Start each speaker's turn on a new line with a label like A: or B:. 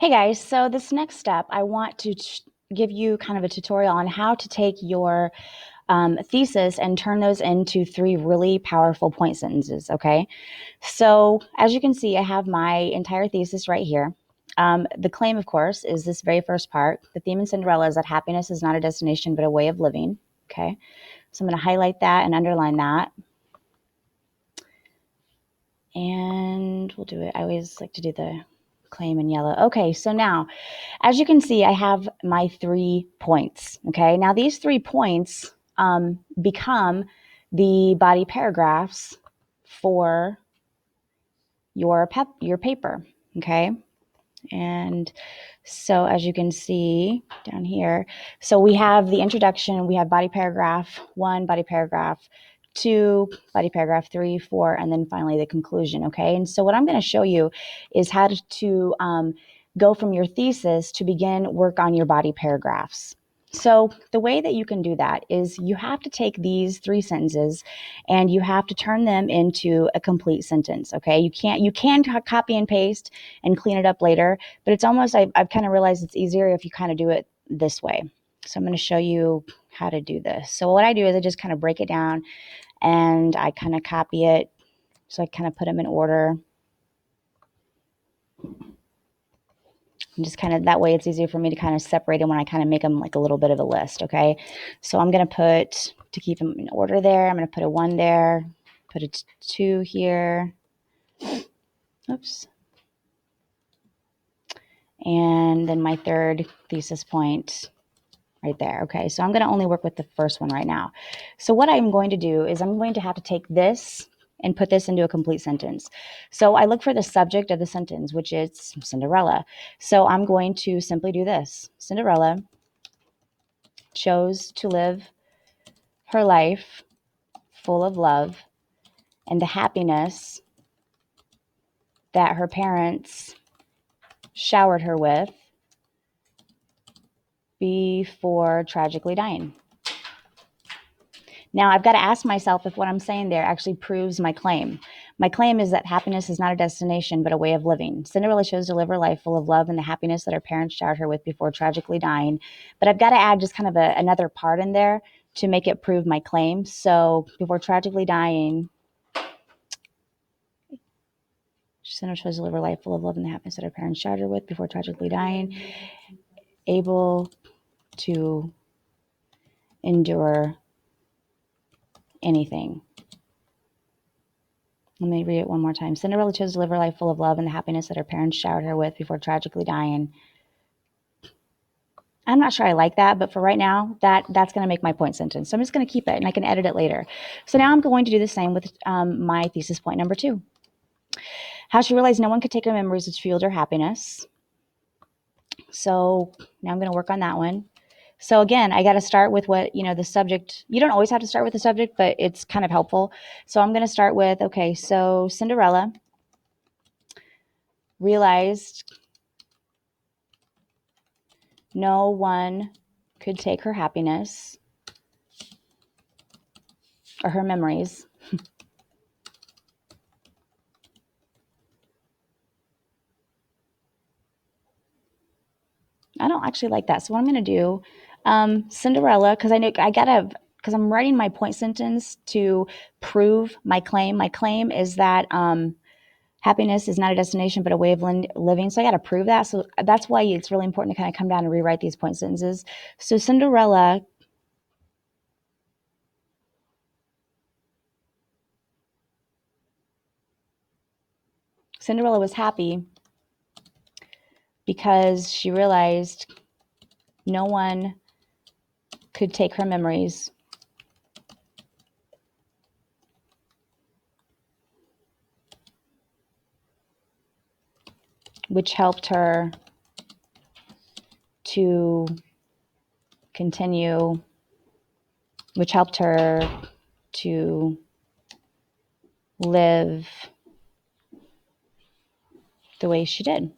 A: Hey guys, so this next step, I want to give you kind of a tutorial on how to take your thesis and turn those into 3 really powerful point sentences, okay? So as you can see, I have my entire thesis right here. The claim, of course, is this very first part. The theme in Cinderella is that happiness is not a destination, but a way of living, okay? So I'm going to highlight that and underline that. And we'll do it. I always like to do the claim in yellow. Okay, so now, as you can see, I have my 3 points. Okay, now these 3 points become the body paragraphs for your paper. Okay, and so as you can see down here, so we have the introduction, we have body paragraph 1, body paragraph 2, body paragraph 3, 4, and then finally the conclusion, okay? And so what I'm going to show you is how to go from your thesis to begin work on your body paragraphs. So the way that you can do that is you have to take these 3 sentences and you have to turn them into a complete sentence, okay? You can copy and paste and clean it up later, but it's almost, I've kind of realized it's easier if you kind of do it this way. So I'm going to show you how to do this. So what I do is I just kind of break it down and I kind of copy it. So I kind of put them in order. And just kind of, that way it's easier for me to kind of separate them when I kind of make them like a little bit of a list, okay? So I'm going to put, to keep them in order there, I'm going to put a 1 there, put a 2 here. Oops. And then my 3rd thesis point right there. Okay, so I'm going to only work with the first one right now. So what I'm going to do is I'm going to have to take this and put this into a complete sentence. So I look for the subject of the sentence, which is Cinderella. So I'm going to simply do this. Cinderella chose to live her life full of love and the happiness that her parents showered her with before tragically dying. Now, I've got to ask myself if what I'm saying there actually proves my claim. My claim is that happiness is not a destination, but a way of living. Cinderella chose to live her life full of love and the happiness that her parents showered her with before tragically dying. But I've got to add just kind of another part in there to make it prove my claim. So before tragically dying, Cinderella chose to live her life full of love and the happiness that her parents showered her with before tragically dying, able to endure anything. Let me read it one more time. Cinderella chose to live her life full of love and the happiness that her parents showered her with before tragically dying. I'm not sure I like that, but for right now, that's going to make my point sentence. So I'm just going to keep it, and I can edit it later. So now I'm going to do the same with my thesis point number 2. How she realized no one could take her memories which fueled her happiness. So now I'm going to work on that one. So again, I got to start with what, the subject. You don't always have to start with the subject, but it's kind of helpful. So I'm going to start with, okay, so Cinderella realized no one could take her happiness or her memories I don't actually like that. So what I'm going to do, Cinderella, because because I'm writing my point sentence to prove my claim. My claim is that happiness is not a destination, but a way of living. So I got to prove that. So that's why it's really important to kind of come down and rewrite these point sentences. So Cinderella was happy because she realized no one could take her memories which helped her to continue, which helped her to live the way she did.